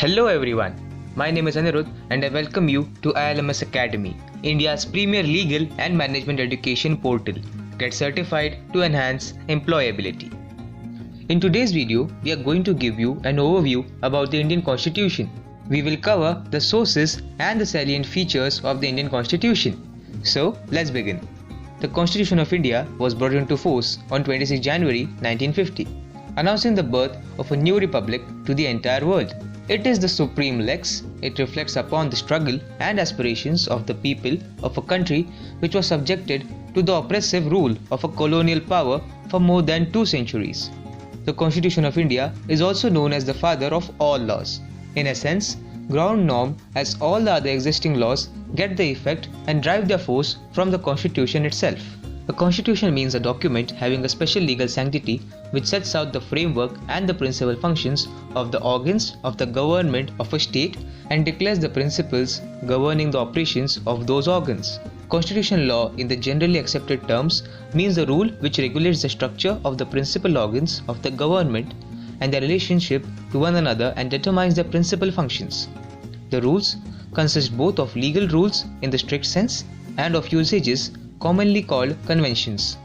Hello everyone, my name is Anirudh and I welcome you to ILMS Academy, India's premier legal and management education portal. Get certified to enhance employability. In today's video, we are going to give you an overview about the Indian Constitution. We will cover the sources and the salient features of the Indian Constitution. So, let's begin. The Constitution of India was brought into force on 26 January 1950, announcing the birth of a new republic to the entire world. It is the supreme lex. It reflects upon the struggle and aspirations of the people of a country which was subjected to the oppressive rule of a colonial power for more than 2 centuries. The Constitution of India is also known as the father of all laws. In a sense, ground norm, as all the other existing laws get the effect and drive their force from the Constitution itself. A constitution means a document having a special legal sanctity which sets out the framework and the principal functions of the organs of the government of a state and declares the principles governing the operations of those organs. Constitutional law in the generally accepted terms means the rule which regulates the structure of the principal organs of the government and their relationship to one another and determines their principal functions. The rules consist both of legal rules in the strict sense and of usages commonly called conventions,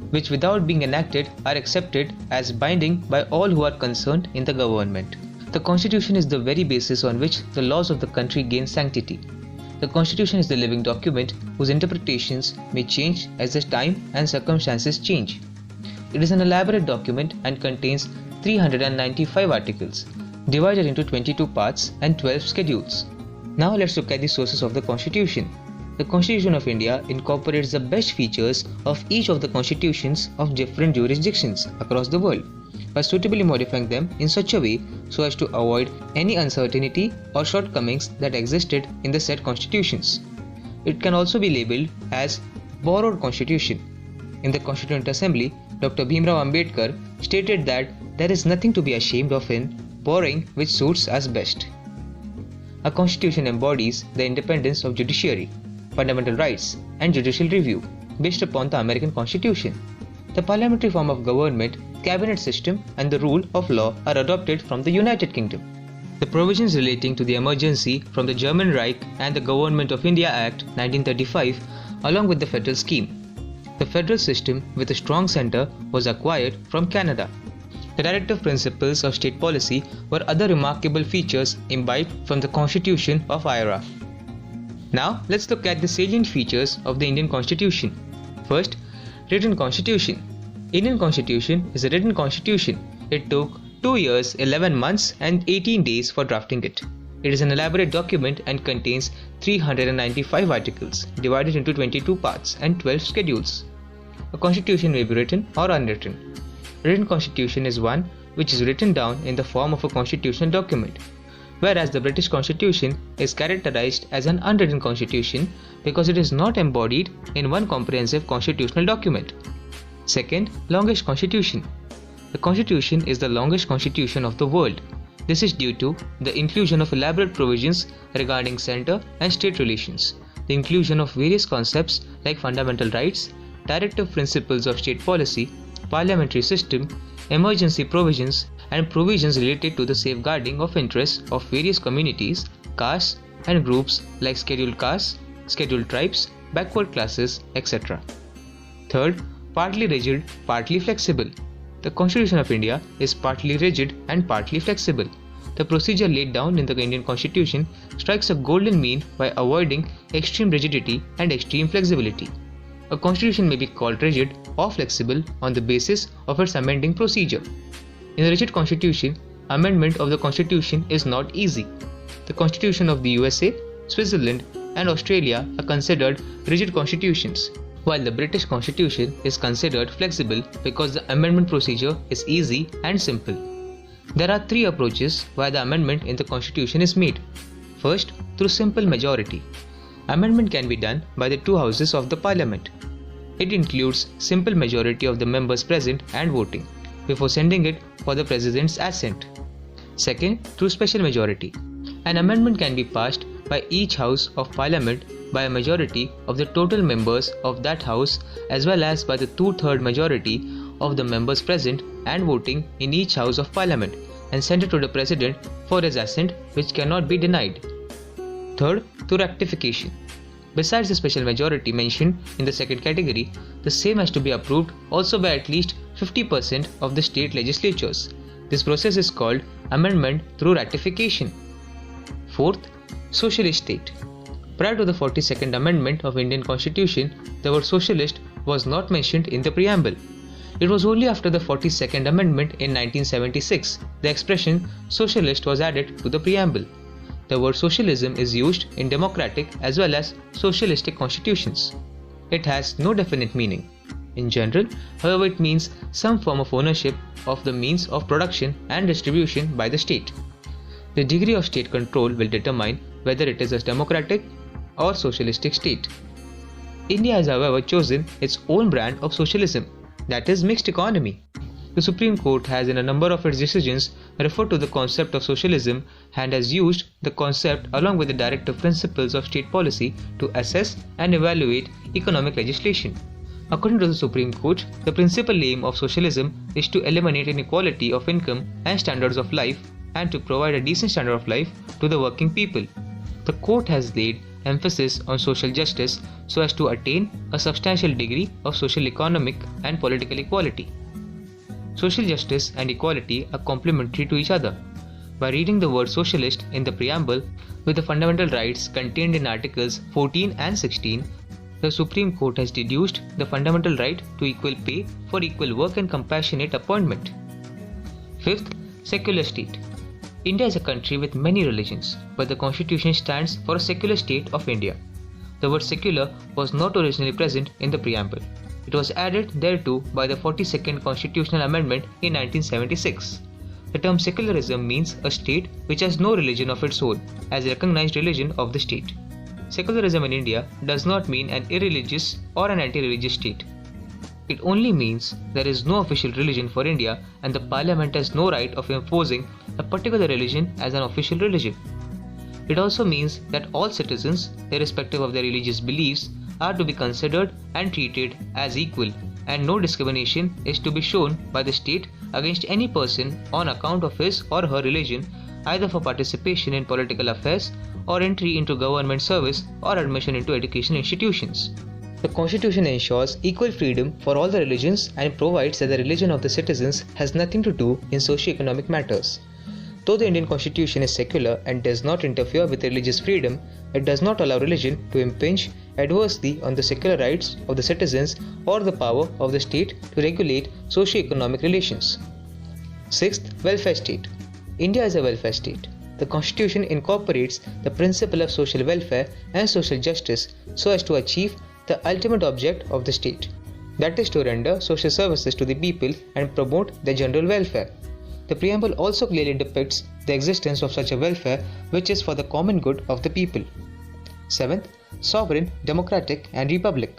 which without being enacted are accepted as binding by all who are concerned in the government. The Constitution is the very basis on which the laws of the country gain sanctity. The Constitution is the living document whose interpretations may change as the time and circumstances change. It is an elaborate document and contains 395 articles, divided into 22 parts and 12 schedules. Now let's look at the sources of the Constitution. The Constitution of India incorporates the best features of each of the constitutions of different jurisdictions across the world by suitably modifying them in such a way so as to avoid any uncertainty or shortcomings that existed in the said constitutions. It can also be labeled as borrowed constitution. In the Constituent Assembly, Dr. Bhimrao Ambedkar stated that there is nothing to be ashamed of in borrowing which suits us best. A constitution embodies the independence of judiciary, fundamental rights, and judicial review based upon the American Constitution. The parliamentary form of government, cabinet system, and the rule of law are adopted from the United Kingdom. The provisions relating to the emergency from the German Reich and the Government of India Act 1935, along with the federal scheme. The federal system with a strong center was acquired from Canada. The directive principles of state policy were other remarkable features imbibed from the Constitution of IRA. Now let's look at the salient features of the Indian Constitution. First, written constitution. Indian Constitution is a written constitution. It took 2 years, 11 months and 18 days for drafting it. It is an elaborate document and contains 395 articles divided into 22 parts and 12 schedules. A constitution may be written or unwritten. Written constitution is one which is written down in the form of a constitutional document, whereas the British Constitution is characterized as an unwritten constitution because it is not embodied in one comprehensive constitutional document. Second, longest constitution. The Constitution is the longest constitution of the world. This is due to the inclusion of elaborate provisions regarding center and state relations, the inclusion of various concepts like fundamental rights, directive principles of state policy, parliamentary system, emergency provisions, and provisions related to the safeguarding of interests of various communities, castes, and groups like scheduled castes, scheduled tribes, backward classes, etc. Third, partly rigid, partly flexible. The Constitution of India is partly rigid and partly flexible. The procedure laid down in the Indian Constitution strikes a golden mean by avoiding extreme rigidity and extreme flexibility. A constitution may be called rigid or flexible on the basis of its amending procedure. In a rigid constitution, amendment of the constitution is not easy. The Constitution of the USA, Switzerland, and Australia are considered rigid constitutions, while the British Constitution is considered flexible because the amendment procedure is easy and simple. There are 3 approaches why the amendment in the Constitution is made. First, through simple majority. Amendment can be done by the 2 houses of the Parliament. It includes simple majority of the members present and voting before sending it for the President's assent. Second, through special majority. An amendment can be passed by each House of Parliament by a majority of the total members of that House as well as by the 2/3 majority of the members present and voting in each House of Parliament and send it to the President for his assent, which cannot be denied. Third, through ratification. Besides the special majority mentioned in the second category, the same has to be approved also by at least 50% of the state legislatures. This process is called amendment through ratification. Fourth, socialist state. Prior to the 42nd Amendment of Indian Constitution, the word socialist was not mentioned in the preamble. It was only after the 42nd Amendment in 1976 the expression socialist was added to the preamble. The word socialism is used in democratic as well as socialistic constitutions. It has no definite meaning. In general, however, it means some form of ownership of the means of production and distribution by the state. The degree of state control will determine whether it is a democratic or socialistic state. India has, however, chosen its own brand of socialism, that is mixed economy. The Supreme Court has in a number of its decisions referred to the concept of socialism and has used the concept along with the directive principles of state policy to assess and evaluate economic legislation. According to the Supreme Court, the principal aim of socialism is to eliminate inequality of income and standards of life and to provide a decent standard of life to the working people. The court has laid emphasis on social justice so as to attain a substantial degree of social, economic, and political equality. Social justice and equality are complementary to each other. By reading the word socialist in the preamble with the fundamental rights contained in Articles 14 and 16, the Supreme Court has deduced the fundamental right to equal pay for equal work and compassionate appointment. Fifth, secular state. India is a country with many religions, but the Constitution stands for a secular state of India. The word secular was not originally present in the preamble. It was added thereto by the 42nd Constitutional Amendment in 1976. The term secularism means a state which has no religion of its own as a recognized religion of the state. Secularism in India does not mean an irreligious or an anti-religious state. It only means there is no official religion for India and the Parliament has no right of imposing a particular religion as an official religion. It also means that all citizens, irrespective of their religious beliefs, are to be considered and treated as equal, and no discrimination is to be shown by the state against any person on account of his or her religion, either for participation in political affairs or entry into government service or admission into education institutions. The Constitution ensures equal freedom for all the religions and provides that the religion of the citizens has nothing to do in socio-economic matters. Though the Indian Constitution is secular and does not interfere with religious freedom, it does not allow religion to impinge adversely on the secular rights of the citizens or the power of the state to regulate socio-economic relations. Sixth, welfare state. India is a welfare state. The Constitution incorporates the principle of social welfare and social justice so as to achieve the ultimate object of the state, that is to render social services to the people and promote their general welfare. The preamble also clearly depicts the existence of such a welfare which is for the common good of the people. Seventh, sovereign, democratic and republic.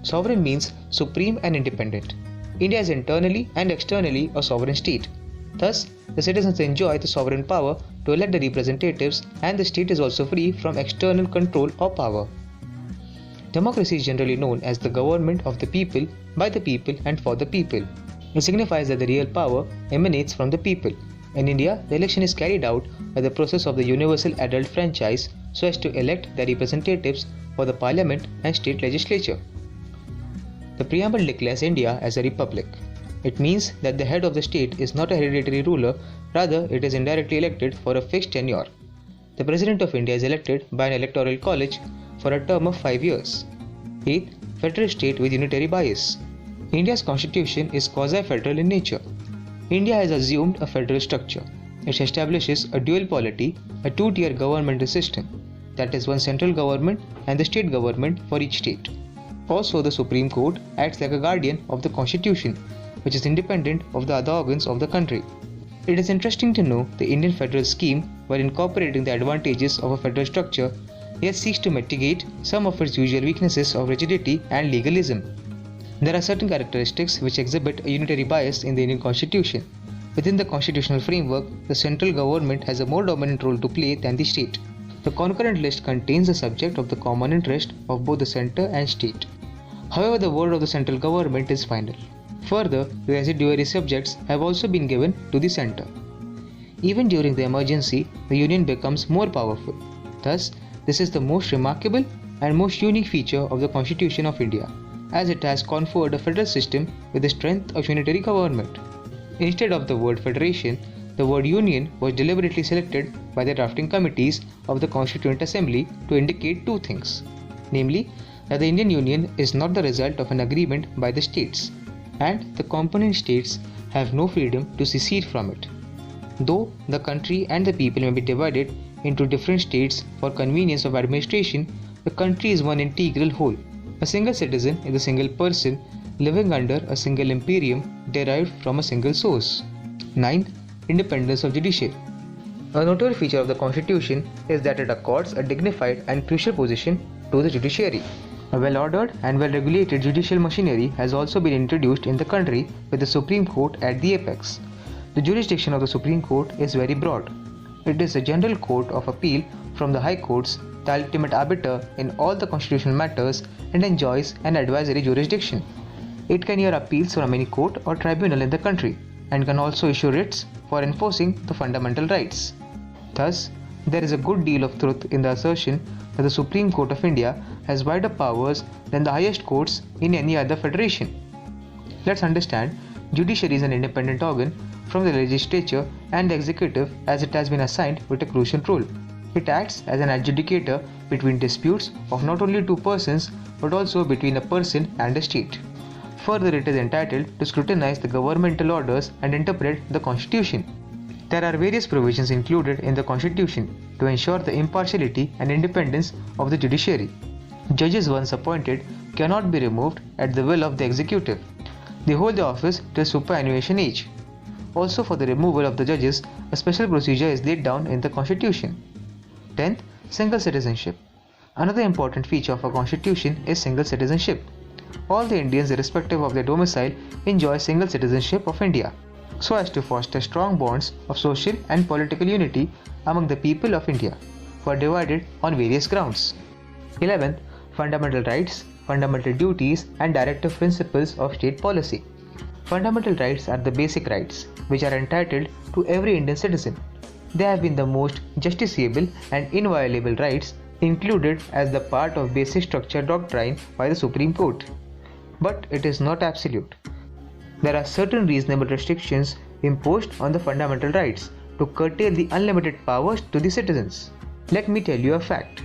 Sovereign means supreme and independent. India is internally and externally a sovereign state. Thus, the citizens enjoy the sovereign power to elect the representatives and the state is also free from external control or power. Democracy is generally known as the government of the people, by the people and for the people. It signifies that the real power emanates from the people. In India, the election is carried out by the process of the universal adult franchise so as to elect their representatives for the parliament and state legislature. The preamble declares India as a republic. It means that the head of the state is not a hereditary ruler, rather it is indirectly elected for a fixed tenure. The President of India is elected by an electoral college for a term of 5 years. 8th, federal state with unitary bias. India's constitution is quasi-federal in nature. India has assumed a federal structure. It establishes a dual polity, a two-tier governmental system, that is one central government and the state government for each state. Also, the Supreme Court acts like a guardian of the constitution, which is independent of the other organs of the country. It is interesting to know the Indian federal scheme, while incorporating the advantages of a federal structure, yet seeks to mitigate some of its usual weaknesses of rigidity and legalism. There are certain characteristics which exhibit a unitary bias in the Indian Constitution. Within the constitutional framework, the central government has a more dominant role to play than the state. The concurrent list contains the subject of the common interest of both the centre and state. However, the word of the central government is final. Further, the residuary subjects have also been given to the centre. Even during the emergency, the Union becomes more powerful. Thus, this is the most remarkable and most unique feature of the Constitution of India, as it has conferred a federal system with the strength of unitary government. Instead of the word federation, the word union was deliberately selected by the drafting committees of the Constituent Assembly to indicate two things, namely, that the Indian Union is not the result of an agreement by the states, and the component states have no freedom to secede from it. Though the country and the people may be divided into different states for convenience of administration, the country is one integral whole. A single citizen is a single person living under a single imperium derived from a single source. 9. Independence of judiciary. A notable feature of the Constitution is that it accords a dignified and crucial position to the judiciary. A well-ordered and well-regulated judicial machinery has also been introduced in the country with the Supreme Court at the apex. The jurisdiction of the Supreme Court is very broad. It is a general court of appeal from the High Courts, the ultimate arbiter in all the constitutional matters, and enjoys an advisory jurisdiction. It can hear appeals from any court or tribunal in the country, and can also issue writs for enforcing the fundamental rights. Thus, there is a good deal of truth in the assertion that the Supreme Court of India has wider powers than the highest courts in any other federation. Let's understand, judiciary is an independent organ from the legislature and the executive, as it has been assigned with a crucial role. It acts as an adjudicator between disputes of not only two persons but also between a person and a state. Further, it is entitled to scrutinize the governmental orders and interpret the Constitution. There are various provisions included in the Constitution to ensure the impartiality and independence of the judiciary. Judges once appointed cannot be removed at the will of the executive. They hold the office till superannuation age. Also, for the removal of the judges, a special procedure is laid down in the Constitution. 10th. Single citizenship. Another important feature of our Constitution is single citizenship. All the Indians, irrespective of their domicile, enjoy single citizenship of India, so as to foster strong bonds of social and political unity among the people of India, who are divided on various grounds. 11th. Fundamental rights, fundamental duties, and directive principles of state policy. Fundamental rights are the basic rights which are entitled to every Indian citizen. They have been the most justiciable and inviolable rights included as the part of basic structure doctrine by the Supreme Court. But it is not absolute. There are certain reasonable restrictions imposed on the fundamental rights to curtail the unlimited powers to the citizens. Let me tell you a fact.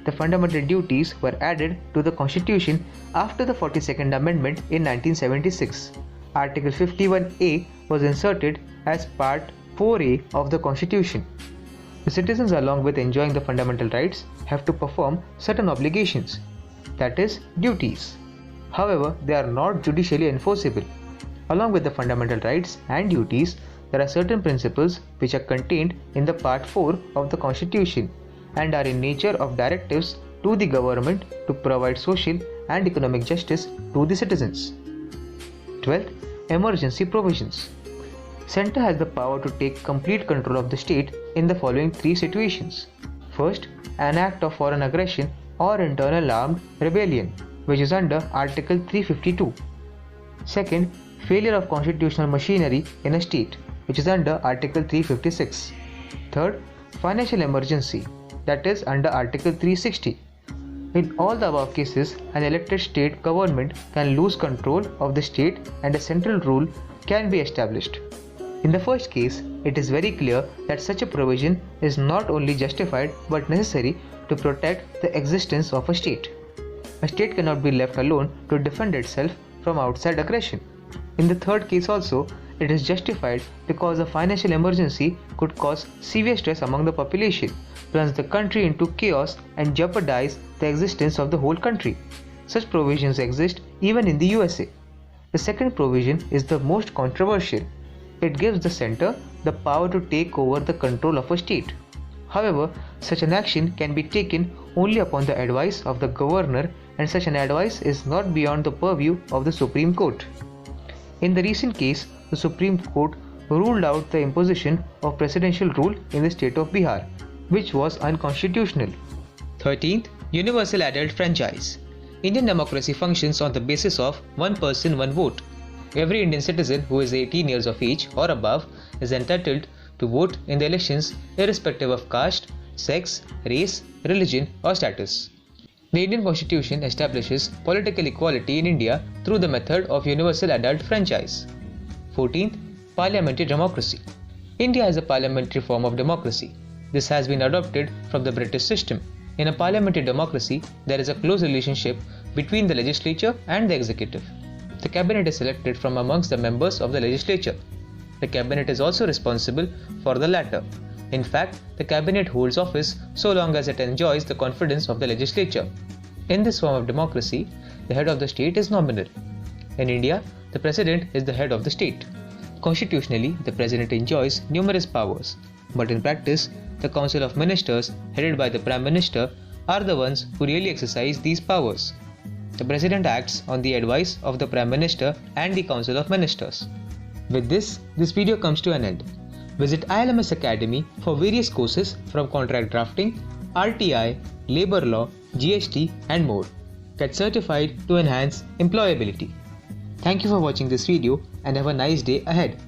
The fundamental duties were added to the Constitution after the 42nd Amendment in 1976. Article 51A was inserted as Part 4A of the Constitution. The citizens, along with enjoying the fundamental rights, have to perform certain obligations, that is, duties. However, they are not judicially enforceable. Along with the fundamental rights and duties, there are certain principles which are contained in the Part 4 of the Constitution and are in nature of directives to the government to provide social and economic justice to the citizens. 12th. Emergency provisions. Centre has the power to take complete control of the state in the following three situations. First, an act of foreign aggression or internal armed rebellion, which is under Article 352. Second, failure of constitutional machinery in a state, which is under Article 356. Third, financial emergency, that is under Article 360. In all the above cases, an elected state government can lose control of the state and a central rule can be established. In the first case, it is very clear that such a provision is not only justified but necessary to protect the existence of a state. A state cannot be left alone to defend itself from outside aggression. In the third case also, it is justified because a financial emergency could cause severe stress among the population, plunge the country into chaos and jeopardize the existence of the whole country. Such provisions exist even in the USA. The second provision is the most controversial. It gives the centre the power to take over the control of a state. However, such an action can be taken only upon the advice of the governor, and such an advice is not beyond the purview of the Supreme Court. In the recent case, the Supreme Court ruled out the imposition of presidential rule in the state of Bihar, which was unconstitutional. 13th. Universal adult franchise. Indian democracy functions on the basis of one person, one vote. Every Indian citizen who is 18 years of age or above is entitled to vote in the elections irrespective of caste, sex, race, religion or status. The Indian Constitution establishes political equality in India through the method of universal adult franchise. 14th. Parliamentary democracy. India is a parliamentary form of democracy. This has been adopted from the British system. In a parliamentary democracy, there is a close relationship between the legislature and the executive. The cabinet is selected from amongst the members of the legislature. The cabinet is also responsible for the latter. In fact, the cabinet holds office so long as it enjoys the confidence of the legislature. In this form of democracy, the head of the state is nominal. In India, the president is the head of the state. Constitutionally, the president enjoys numerous powers, but in practice, the Council of Ministers, headed by the Prime Minister, are the ones who really exercise these powers. The President acts on the advice of the Prime Minister and the Council of Ministers. With this video comes to an end. Visit ILMS Academy for various courses from contract drafting, RTI, labor law, GST and more. Get certified to enhance employability. Thank you for watching this video and have a nice day ahead.